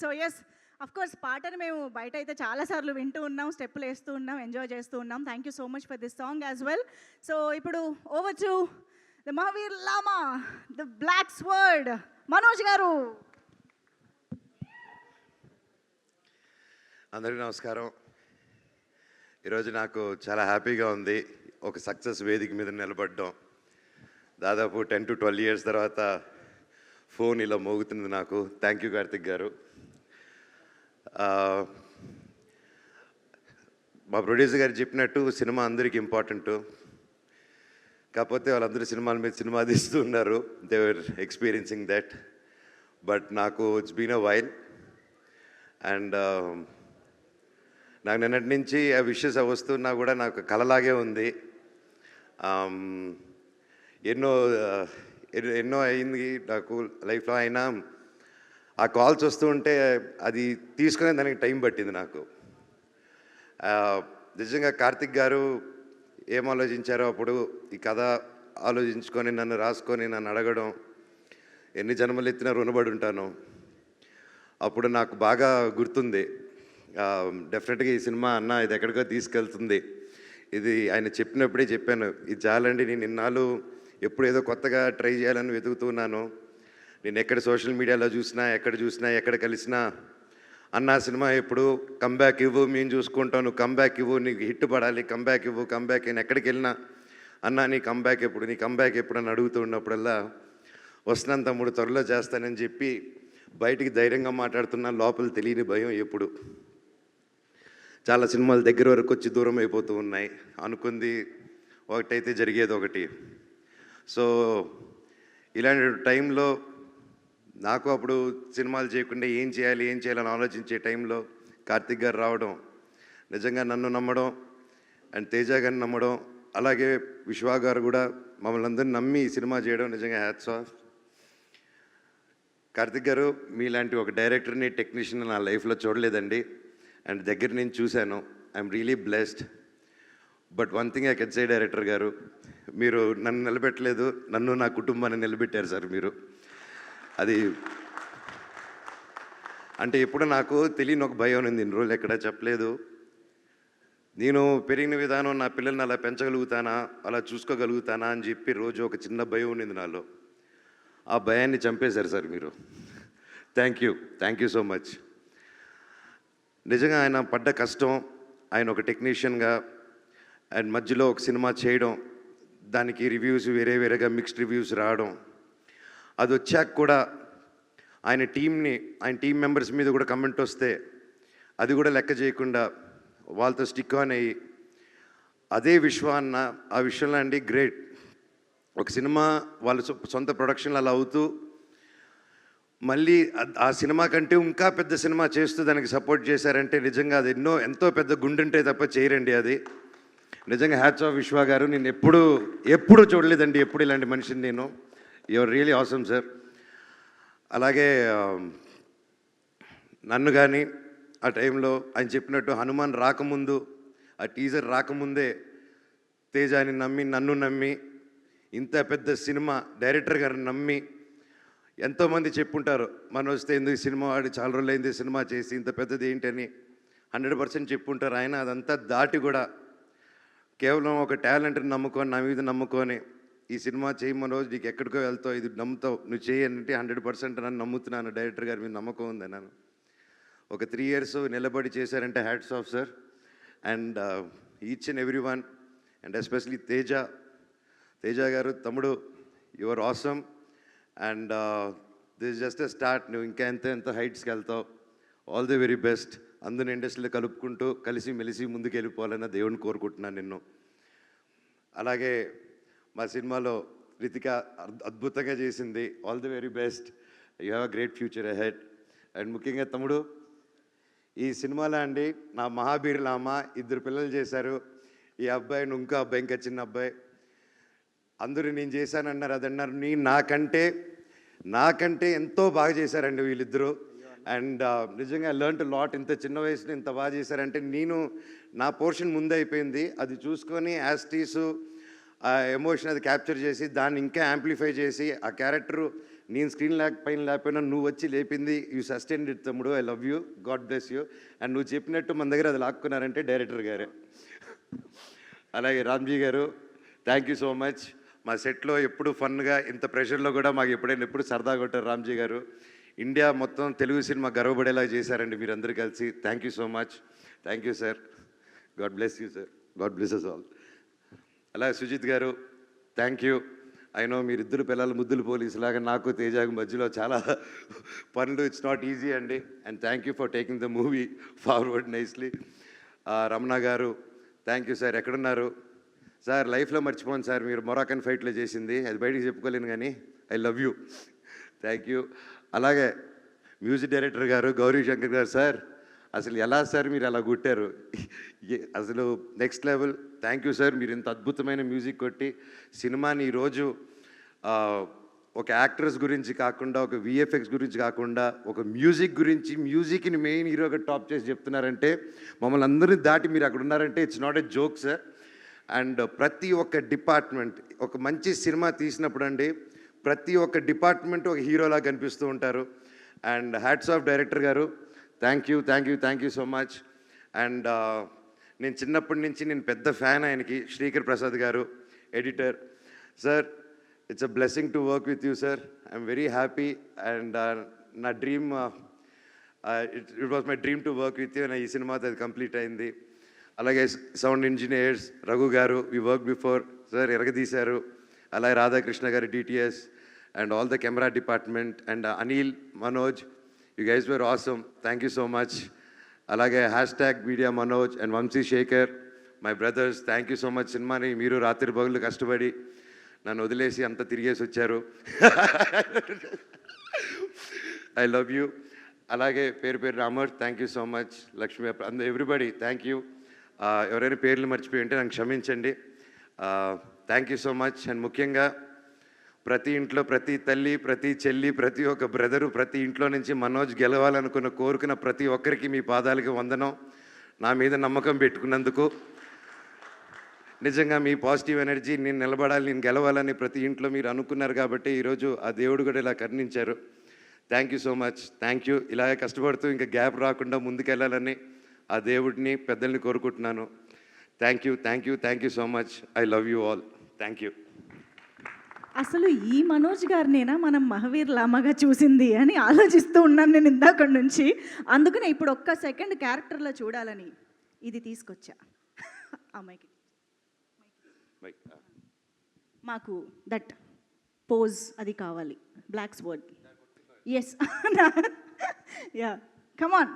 So yes, of course పాటను మేము బయట అయితే చాలాసార్లు వింటూ ఉన్నాం, స్టెప్పులు వేస్తూ ఉన్నాం, ఎంజాయ్ చేస్తూ ఉన్నాం. Thank you so much for this song as well. So ఇప్పుడు over to the Mahavir Lama, the black sword, Manoj గారు. అందరికీ నమస్కారం. ఈరోజు నాకు చాలా హ్యాపీగా ఉంది ఒక సక్సెస్ వేదిక మీద నిలబడడం. దాదాపు 10 to 12 years తర్వాత ఫోన్ ఇలా మోగుతుంది నాకు. థ్యాంక్ యూ కార్తిక్ గారు. మా ప్రొడ్యూసర్ గారు చెప్పినట్టు సినిమా అందరికీ ఇంపార్టెంట్. కాకపోతే వాళ్ళందరూ సినిమాల మీద సినిమా తీస్తూ ఉన్నారు. They were experiencing that. But నాకు it's been a while and నాకు నిన్నటి నుంచి ఆ విషెస్ వస్తున్నా కూడా నాకు కలలాగే ఉంది. ఎన్నో అయింది నాకు లైఫ్లో. అయినా ఆ కాల్స్ వస్తూ ఉంటే అది తీసుకునే దానికి టైం పట్టింది నాకు. నిజంగా కార్తిక్ గారు ఏం ఆలోచించారో అప్పుడు ఈ కథ ఆలోచించుకొని నన్ను రాసుకొని నన్ను అడగడం, ఎన్ని జన్మలు ఎత్తినా రుణపడి ఉంటాను. అప్పుడు నాకు బాగా గుర్తుంది. డెఫినెట్గా ఈ సినిమా అన్న ఇది ఎక్కడికో తీసుకెళ్తుంది. ఇది ఆయన చెప్పినప్పుడే చెప్పాను, ఇది చాలండి, నేను ఇన్నాళ్ళు ఎప్పుడు ఏదో కొత్తగా ట్రై చేయాలని వెతుకుతున్నాను. నేను ఎక్కడ సోషల్ మీడియాలో చూసినా, ఎక్కడ కలిసినా అన్న సినిమా ఎప్పుడు కంబ్యాక్ ఇవ్వు, మేము చూసుకుంటాం, నువ్వు కంబ్యాక్ ఇవ్వు, నీకు హిట్ పడాలి, కంబ్యాక్ ఇవ్వు, కంబ్యాక్. నేను ఎక్కడికి వెళ్ళినా అన్న నీ కంబ్యాక్ ఎప్పుడు అని అడుగుతూ ఉన్నప్పుడల్లా వస్తున్నాను తమ్ముడు, త్వరలో చేస్తానని చెప్పి బయటికి ధైర్యంగా మాట్లాడుతున్నా. లోపల తెలియని భయం ఎప్పుడు. చాలా సినిమాలు దగ్గర వరకు వచ్చి దూరం అయిపోతూ ఉన్నాయి. అనుకుంది ఒకటైతే జరిగేది ఒకటి. సో ఇలాంటి టైంలో నాకు అప్పుడు సినిమాలు చేయకుండా ఏం చేయాలని ఆలోచించే టైంలో కార్తిక్ గారు రావడం, నిజంగా నన్ను నమ్మడం అండ్ తేజ గారిని నమ్మడం, అలాగే విశ్వా గారు కూడా మమ్మల్ని అందరినీ నమ్మి ఈ సినిమా చేయడం నిజంగా హ్యాట్స్ ఆఫ్. కార్తిక్ గారు మీలాంటి ఒక డైరెక్టర్ని, టెక్నీషియన్ నా లైఫ్లో చూడలేదండి. అండ్ దగ్గర నేను చూశాను. I'm really blessed. But one thing I can say director గారు, మీరు నన్ను నిలబెట్టలేదు, నన్ను నా కుటుంబాన్ని నిలబెట్టారు సార్ మీరు. అది అంటే ఎప్పుడు నాకు తెలియని ఒక భయం ఉంది. ఇన్ని రోజులు ఎక్కడా చెప్పలేదు. నేను పెరిగిన విధానం, నా పిల్లల్ని అలా పెంచగలుగుతానా, అలా చూసుకోగలుగుతానా అని చెప్పి రోజు ఒక చిన్న భయం ఉండింది నాలో. ఆ భయాన్ని చంపేశారు సార్ మీరు. Thank you so much. నిజంగా ఆయన పడ్డ కష్టం, ఆయన ఒక టెక్నీషియన్గా అండ్ మధ్యలో ఒక సినిమా చేయడం, దానికి రివ్యూస్ వేరేగా మిక్స్డ్ రివ్యూస్ రావడం, అది వచ్చాక కూడా ఆయన టీం మెంబర్స్ మీద కూడా కమెంట్ వస్తే అది కూడా లెక్క చేయకుండా వాళ్ళతో స్టిక్ ఆన్ అయ్యి, అదే విశ్వాన్న ఆ విషయంలో అండి గ్రేట్. ఒక సినిమా వాళ్ళ సొంత ప్రొడక్షన్లు అలా అవుతూ మళ్ళీ ఆ సినిమా కంటే ఇంకా పెద్ద సినిమా చేస్తూ దానికి సపోర్ట్ చేశారంటే నిజంగా అది ఎంతో పెద్ద గుండెంటే తప్ప చేయరండి అది. నిజంగా హ్యాట్స్ ఆఫ్ విశ్వా గారు. నేను ఎప్పుడు చూడలేదండి ఎప్పుడు ఇలాంటి మనిషిని నేను. Your really awesome sir. అలాగే నన్ను కానీ ఆ టైంలో ఆయన చెప్పినట్టు హనుమాన్ రాకముందు, ఆ టీజర్ రాకముందే తేజాని నమ్మి, నన్ను నమ్మి, ఇంత పెద్ద సినిమా డైరెక్టర్ గారిని నమ్మి, ఎంతోమంది చెప్పుంటారు మనోజ్ ఎందుకు సినిమా వాడి చాలా రోజులు అయింది సినిమా చేసి ఇంత పెద్దది ఏంటని 100% చెప్పుంటారు. ఆయన అదంతా దాటి కూడా కేవలం ఒక టాలెంట్ని నమ్ముకొని, నా మీద నమ్ముకొని ఈ సినిమా చేయి మనోజ్, నీకు ఎక్కడికో వెళ్తావు, ఇది నమ్ముతావు, నువ్వు చేయంటే 100% నన్ను నమ్ముతున్నాను. డైరెక్టర్ గారి మీద నమ్మకం ఉంది నన్ను. ఒక 3 years నిలబడి చేశారంటే hats off sir. And each and every one and especially Teja గారు, తమ్ముడు, your awesome. And this just a start. నువ్వు ఇంకా ఎంత హైట్స్కి వెళ్తావు. All the very best. అందరిని ఇండస్ట్రీలో కలుపుకుంటూ కలిసి మెలిసి ముందుకు వెళ్ళిపోవాలని దేవుడిని కోరుకుంటున్నాను నిన్ను. అలాగే మా సినిమాలో రితిక అద్భుతంగా చేసింది. All the very best. You have a great future ahead. And ముఖ్యంగా తమ్ముడు, ఈ సినిమాలో అండి నా మహాబీర్ లామ 2 పిల్లలు చేశారు. ఈ అబ్బాయి, ఇంకో అబ్బాయి, ఇంకా చిన్న అబ్బాయి. అందరూ నేను చేశానన్నారు, అదన్నారు. నాకంటే ఎంతో బాగా చేశారండి వీళ్ళిద్దరూ. అండ్ నిజంగా లెర్న్ టు లాట్. ఇంత చిన్న వయసులో ఇంత బాగా చేశారంటే నా పోర్షన్ ముందే అయిపోయింది. అది చూసుకొని యాస్టీసు ఆ ఎమోషన్ అది క్యాప్చర్ చేసి దాన్ని ఇంకా యాంప్లిఫై చేసి ఆ క్యారెక్టరు నేను స్క్రీన్ పైన లేకపోయినా నువ్వు వచ్చి లేపింది యూ సస్టైన్ ఇట్ తమ్ముడు, I love you, God bless you. And నువ్వు చెప్పినట్టు మన దగ్గర అది లాక్కున్నారంటే డైరెక్టర్ గారే. అలాగే రామ్జీ గారు, థ్యాంక్ యూ సో మచ్. మా సెట్లో ఎప్పుడు ఫన్గా, ఇంత ప్రెషర్లో కూడా మాకు ఎప్పుడు సరదా కొట్టారు రామ్జీ గారు. ఇండియా మొత్తం తెలుగు సినిమా గర్వపడేలా చేశారండి మీరందరూ కలిసి. Thank you so much. Thank you sir. God bless you sir. God bless us all. అలాగే సుజిత్ గారు, థ్యాంక్ యూ. అయినో మీరిద్దరు పిల్లలు ముద్దులు పోలీసులాగా నాకు తేజాకు మధ్యలో చాలా పనులు, ఇట్స్ నాట్ ఈజీ అండి. And thank you for taking the movie forward nicely. Ramana గారు, థ్యాంక్ యూ సార్. ఎక్కడున్నారు సార్? లైఫ్లో మర్చిపోను సార్ మీరు మొరాకన్ ఫైట్లో చేసింది, అది బయటికి చెప్పుకోలేను కానీ I love you. Thank you. అలాగే మ్యూజిక్ డైరెక్టర్ గారు గౌరీ శంకర్ గారు, సార్ అసలు ఎలా సార్ మీరు అలా కొట్టారు, అసలు next level. Thank you sir. మీరు ఇంత అద్భుతమైన మ్యూజిక్ కొట్టి సినిమాని ఈరోజు ఒక యాక్టర్స్ గురించి కాకుండా, ఒక విఎఫ్ఎక్స్ గురించి కాకుండా, ఒక మ్యూజిక్ గురించి, మ్యూజిక్ని మెయిన్ హీరోగా టాప్ చేసి చెప్తున్నారంటే, మమ్మల్ని అందరినీ దాటి మీరు అక్కడ ఉన్నారంటే it's not a joke sir. And ప్రతి ఒక్క డిపార్ట్మెంట్, ఒక మంచి సినిమా తీసినప్పుడు అండి ప్రతి ఒక్క డిపార్ట్మెంట్ ఒక హీరోలా కనిపిస్తూ ఉంటారు. అండ్ హ్యాట్స్ ఆఫ్ డైరెక్టర్ గారు, thank you, thank you, thank you so much. And నేను చిన్నప్పటి నుంచి నేను పెద్ద ఫ్యాన్ ఆయనకి, శ్రీకర్ ప్రసాద్ గారు editor. Sir it's a blessing to work with you sir. I'm very happy. And నా dream, it was my dream to work with you. ఈ సినిమాతో అది కంప్లీట్ అయింది. అలాగే సౌండ్ ఇంజనీర్స్ రఘు గారు, వి వర్క్ బిఫోర్ సార్, ఎరగదీశారు. అలాగే రాధాకృష్ణ గారు DTS, and all the camera department, and Anil, Manoj, you guys were awesome. Thank you so much. అలాగే #media Manoj and Vamsi Sekhar, my brothers, thank you so much. సినిమాని మీరు రాత్రి పగులు కష్టపడి నన్ను వదిలేసి అంతా తిరిగేసి వచ్చారు. I love you. అలాగే పేరు పేరు Amar, thank you so much. Lakshmi, అందరూ ఎవ్రీబడి థ్యాంక్ యూ. ఎవరైనా పేర్లు మర్చిపోయి ఉంటే నాకు క్షమించండి. Thank you so much. And ముఖ్యంగా ప్రతి ఇంట్లో ప్రతి తల్లి, ప్రతి చెల్లి, ప్రతి ఒక్క బ్రదరు, ప్రతి ఇంట్లో నుంచి మనోజ్ గెలవాలనుకున్న కోరుకున్న ప్రతి ఒక్కరికి మీ పాదాలకి వందనం. నా మీద నమ్మకం పెట్టుకున్నందుకు నిజంగా మీ పాజిటివ్ ఎనర్జీ, నేను నిలబడాలి, నేను గెలవాలని ప్రతి ఇంట్లో మీరు అనుకున్నారు కాబట్టి ఈరోజు ఆ దేవుడు కూడా ఇలా కరుణించారు. Thank you so much. Thank you. ఇలాగే కష్టపడుతూ ఇంకా గ్యాప్ రాకుండా ముందుకెళ్ళాలని ఆ దేవుడిని, పెద్దల్ని కోరుకుంటున్నాను. Thank you, thank you, thank you so much. I love you all. Thank you. అసలు ఈ మనోజ్ గారినేనా మనం మహావీర్ లామాగా చూసింది అని ఆలోచిస్తూ ఉన్నాను నేను ఇందాక నుంచి. అందుకనే ఇప్పుడు ఒక్క సెకండ్ క్యారెక్టర్లో చూడాలని ఇది తీసుకొచ్చా. అమ్మాయికి మాకు దట్ పోజ్ అది కావాలి, black sword. Yes, ya, come on.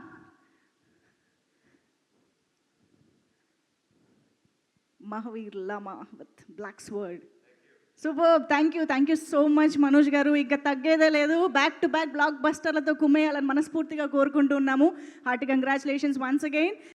Mahavir Lama with black sword. Super. Thank you so much Manoj గారు. ఇంకా తగ్గేదే లేదు, బ్యాక్ టు బ్యాక్ బ్లాక్ బస్టర్లతో కుమ్మేయాలని మనస్ఫూర్తిగా కోరుకుంటున్నాము. Hearty congratulations once again.